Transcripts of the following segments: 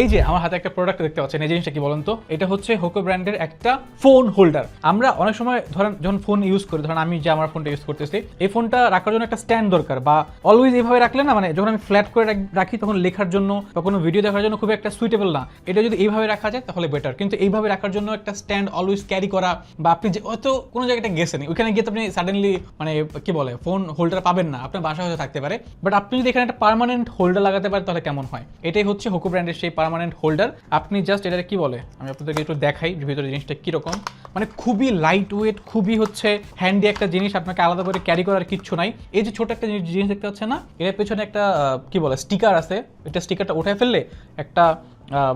এই যে আমার হাতে একটা প্রোডাক্ট দেখতে পাচ্ছেন, এই জিনিসটা কি বলুন তো? এটা হচ্ছে হোকো ব্র্যান্ডের একটা ফোন হোল্ডার। আমরা অনেক সময় ধরেন যখন ফোন ইউজ করি, ধরেন আমি যে আমার ফোনটা ইউজ করতেছি, এই ফোনটা রাখার জন্য একটা স্ট্যান্ড দরকার, বা অলওয়েজ এইভাবে রাখলে না, মানে যখন আমি ফ্ল্যাট করে রাখি তখন লেখার জন্য বা কোনো ভিডিও দেখার জন্য খুব একটা সুইটেবল না। এটা যদি এইভাবে রাখা যায় তাহলে বেটার, কিন্তু এইভাবে রাখার জন্য একটা স্ট্যান্ড অলওয়েজ ক্যারি করা, বা আপনি যে হয়তো কোনো জায়গাটা গেছেন, ওইখানে গিয়ে তো আপনি সাডেনলি মানে কি বলে ফোন হোল্ডার পাবেন না, আপনার বাসা হয়তো থাকতে পারে, বাট আপনি যদি এখানে একটা পার্মানেন্ট হোল্ডার লাগাতে পারেন তাহলে কেমন হয়? এটাই হচ্ছে হোকো ব্র্যান্ডের সেই পার্মানেন্ট হোল্ডার। আপনি জাস্ট এটা কি বলে, আমি আপনাদেরকে একটু দেখাই ভিতরে জিনিসটা কিরকম। মানে খুবই লাইট ওয়েট, খুবই হচ্ছে হ্যান্ডি একটা জিনিস, আপনাকে আলাদা করে ক্যারি করার কিচ্ছু নাই। এই যে ছোট একটা জিনিস দেখতে পাচ্ছেন না, এর পেছনে একটা কি বলে স্টিকার আছে, এটা স্টিকারটা উঠে ফেললে একটা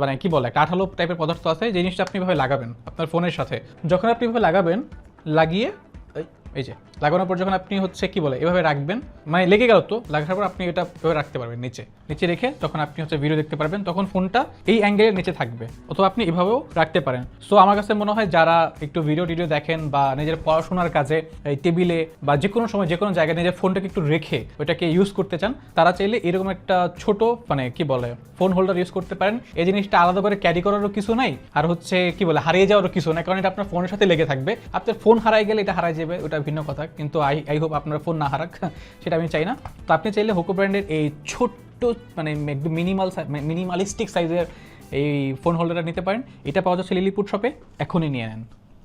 মানে কি বলে একটা আঠালো টাইপের পদার্থ আছে, যে জিনিসটা আপনি এভাবে লাগাবেন আপনার ফোনের সাথে। যখন আপনি এভাবে লাগাবেন, লাগিয়ে এই যে লাগানোর পর যখন আপনি হচ্ছে কি বলে এভাবে রাখবেন, মানে লেগে গেল তো, লাগার পর আপনি এটা এভাবে রাখতে পারবেন নিচে নিচে রেখে, তখন আপনি হচ্ছে ভিডিও দেখতে পারবেন, তখন ফোনটা এই অ্যাঙ্গেলের নিচে থাকবে, অথবা আপনি এভাবেও রাখতে পারেন। সো আমার কাছে মনে হয় যারা একটু ভিডিও দেখেন বা নিজের পড়াশোনার কাজে এই টেবিলে বা যে কোনো সময় যে কোনো জায়গায় নিজের ফোনটাকে একটু রেখে ওইটাকে ইউজ করতে চান, তারা চাইলে এরকম একটা ছোট মানে কি বলে ফোন হোল্ডার ইউজ করতে পারেন। এই জিনিসটা আলাদা করে ক্যারি করারও কিছু নাই, আর হচ্ছে কি বলে হারিয়ে যাওয়ারও কিছু নাই, কারণ এটা আপনার ফোনের সাথে লেগে থাকবে। আপনার ফোন হারাই গেলে এটা হারাই যাবে, ওটা ভিন্ন কথা, কিন্তু আই হোপ আপনার ফোন না হারাক, সেটা আমি চাই না। তো আপনি চাইলে হোকো ব্র্যান্ডের এই ছোট্ট মানে একদম মিনিমালিস্টিক সাইজের এই ফোন হোল্ডারটা নিতে পারেন। এটা পাওয়া যাচ্ছে লিলিপুট শপে, এখনই নিয়ে নেন।